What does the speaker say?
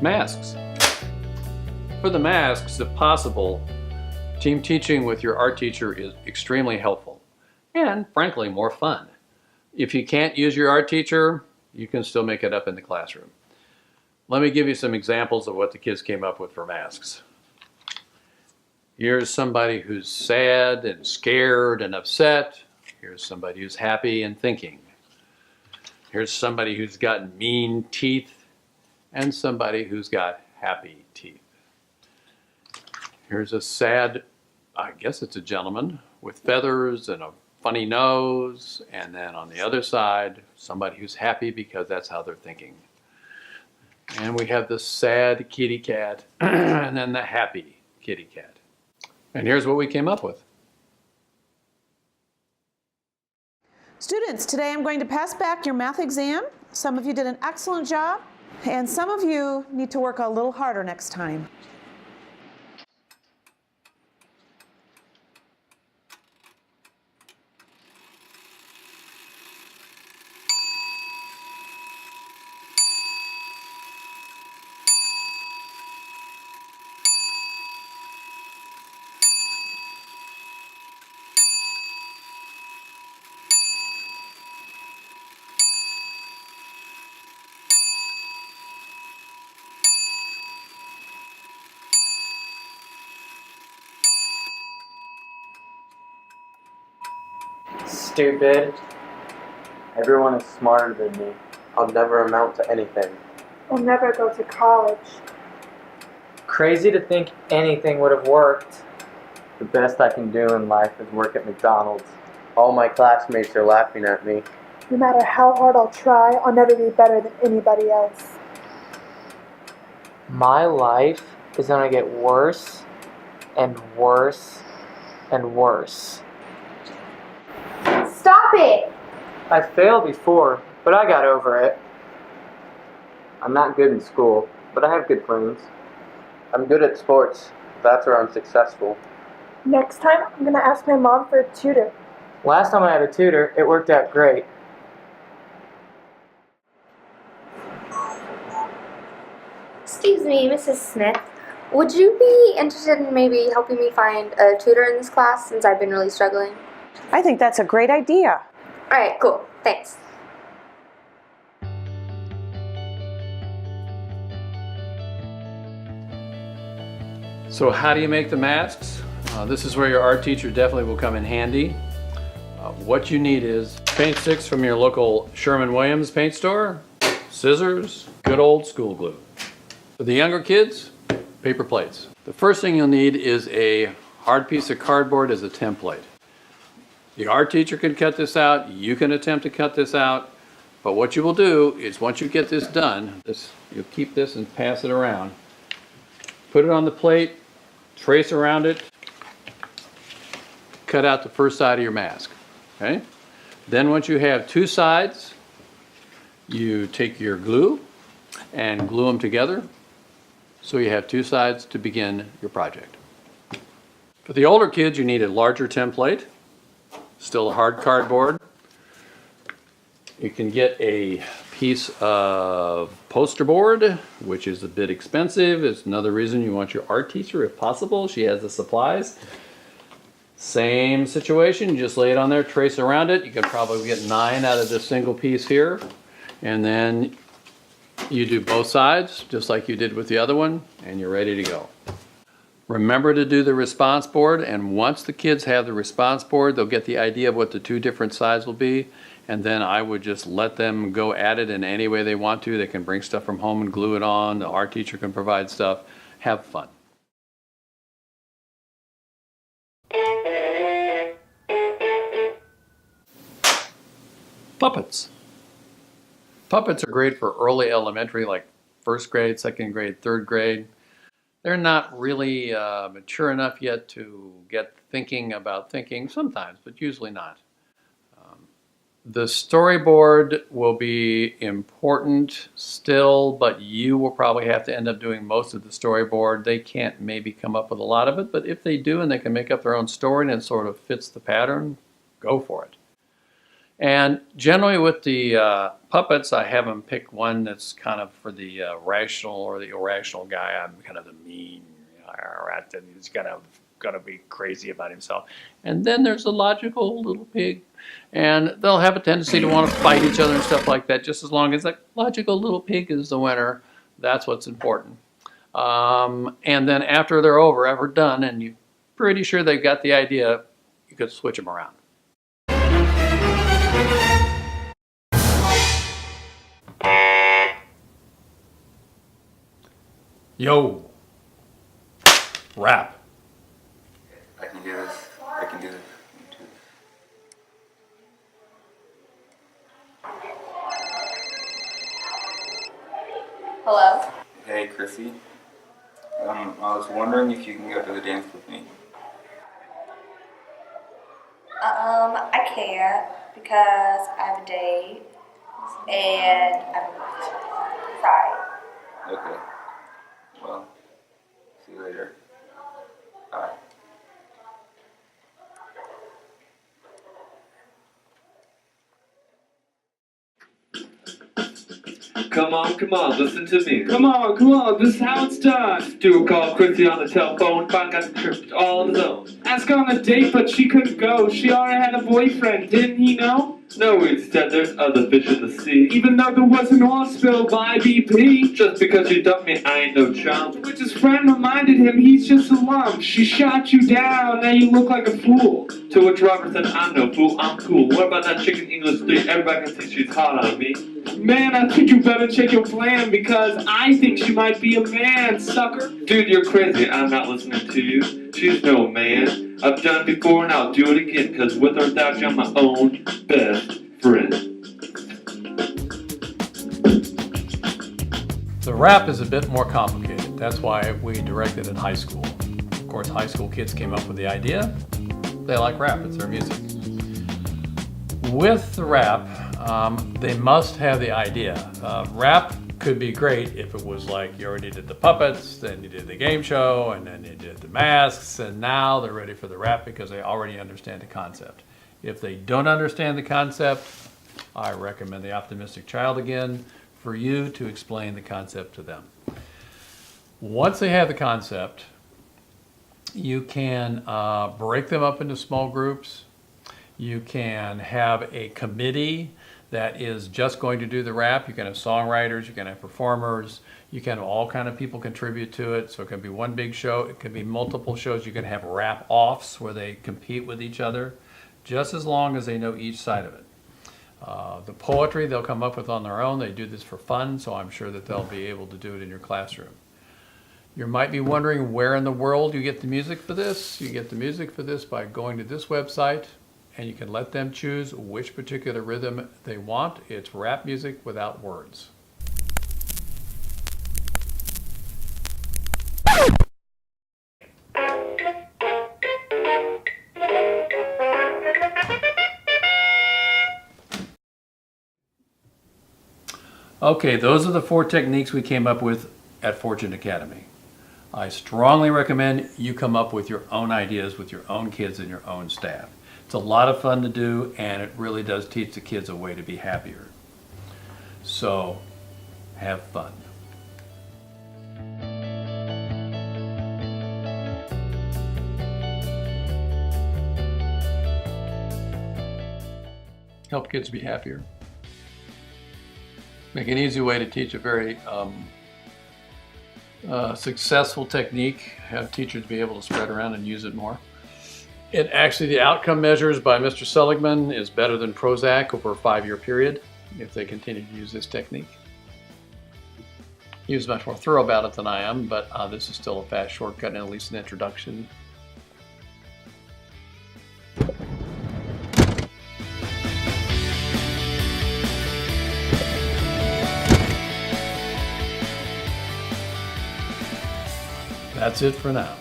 Masks. For the masks, if possible, team teaching with your art teacher is extremely helpful and, frankly, more fun. If you can't use your art teacher, you can still make it up in the classroom. Let me give you some examples of what the kids came up with for masks. Here's somebody who's sad and scared and upset. Here's somebody who's happy and thinking. Here's somebody who's got mean teeth and somebody who's got happy teeth. Here's a sad, I guess it's a gentleman, with feathers and a funny nose, and then on the other side, somebody who's happy because that's how they're thinking. And we have the sad kitty cat, and then the happy kitty cat. And here's what we came up with. Students, today I'm going to pass back your math exam. Some of you did an excellent job, and some of you need to work a little harder next time. Stupid. Everyone is smarter than me. I'll never amount to anything. I'll never go to college. Crazy to think anything would have worked. The best I can do in life is work at McDonald's. All my classmates are laughing at me. No matter how hard I'll try, I'll never be better than anybody else. My life is gonna get worse and worse and worse. Stop it! I failed before, but I got over it. I'm not good in school, but I have good friends. I'm good at sports. That's where I'm successful. Next time, I'm gonna ask my mom for a tutor. Last time I had a tutor, it worked out great. Excuse me, Mrs. Smith. Would you be interested in maybe helping me find a tutor in this class since I've been really struggling? I think that's a great idea. Alright, cool. Thanks. So how do you make the masks? This is where your art teacher definitely will come in handy. What you need is paint sticks from your local Sherman-Williams paint store, scissors, good old school glue. For the younger kids, paper plates. The first thing you'll need is a hard piece of cardboard as a template. The art teacher can cut this out, you can attempt to cut this out, but what you will do is once you get this done, you'll keep this and pass it around. Put it on the plate, trace around it, cut out the first side of your mask, okay? Then once you have two sides, you take your glue and glue them together so you have two sides to begin your project. For the older kids, you need a larger template, still a hard cardboard. You can get a piece of poster board, which is a bit expensive. It's another reason you want your art teacher, if possible. She has the supplies. Same situation, you just lay it on there, trace around it. You can probably get 9 out of this single piece here. And then you do both sides, just like you did with the other one, and you're ready to go. Remember to do the response board, and once the kids have the response board, they'll get the idea of what the two different sides will be, and then I would just let them go at it in any way they want to. They can bring stuff from home and glue it on. The art teacher can provide stuff. Have fun. Puppets. Puppets are great for early elementary, like first grade, second grade, third grade. They're not really mature enough yet to get thinking about thinking, sometimes, but usually not. The storyboard will be important still, but you will probably have to end up doing most of the storyboard. They can't maybe come up with a lot of it, but if they do and they can make up their own story and it sort of fits the pattern, go for it. And generally with the puppets, I have them pick one that's kind of for the rational or the irrational guy. I'm kind of the mean rat that he's gonna be crazy about himself. And then there's the logical little pig, and they'll have a tendency to want to fight each other and stuff like that. Just as long as that logical little pig is the winner, that's what's important. And then after they're ever done, and you're pretty sure they've got the idea, you could switch them around. Yo, rap. I can do this. I can do this. Hello? Hey, Chrissy. I was wondering if you can go to the dance with me. I can't because I have a date and I'm sorry. Okay. Well, see you later. Bye. Come on, listen to me. Come on, this is how it's done. Stuart called Chrissy on the telephone, found got the trip all on his own. Asked her on a date, but she couldn't go. She already had a boyfriend, didn't he know? No, he said there's other fish in the sea. Even though there was an oil spill by BP. Just because you dumped me, I ain't no chump. Which his friend reminded him he's just a lump. She shot you down, now you look like a fool. To which Robert said, I'm no fool, I'm cool. What about that chicken English 3? Everybody can see she's hot on me. Man, I think you better check your plan because I think she might be a man, sucker. Dude, you're crazy, I'm not listening to you. She's no man. I've done it before and I'll do it again, cause with or without you, I'm my own best friend. The rap is a bit more complicated. That's why we directed in high school. Of course, high school kids came up with the idea. They like rap, it's their music. With the rap, they must have the idea. Rap could be great if it was like you already did the puppets, then you did the game show, and then you did the masks, and now they're ready for the rap because they already understand the concept. If they don't understand the concept, I recommend The Optimistic Child again for you to explain the concept to them. Once they have the concept, you can break them up into small groups. You can have a committee that is just going to do the rap. You can have songwriters, you can have performers, you can have all kind of people contribute to it. So it can be one big show, it can be multiple shows. You can have rap offs where they compete with each other, just as long as they know each side of it. The poetry they'll come up with on their own. They do this for fun, so I'm sure that they'll be able to do it in your classroom. You might be wondering where in the world you get the music for this. You get the music for this by going to this website, and you can let them choose which particular rhythm they want. It's rap music without words. Okay, those are the 4 techniques we came up with at Fortune Academy. I strongly recommend you come up with your own ideas with your own kids and your own staff. It's a lot of fun to do, and it really does teach the kids a way to be happier. So, have fun. Help kids be happier. Make an easy way to teach a very successful technique. Have teachers be able to spread around and use it more. It actually, the outcome measures by Mr. Seligman is better than Prozac over a 5-year period if they continue to use this technique. He was much more thorough about it than I am, but this is still a fast shortcut and at least an introduction. That's it for now.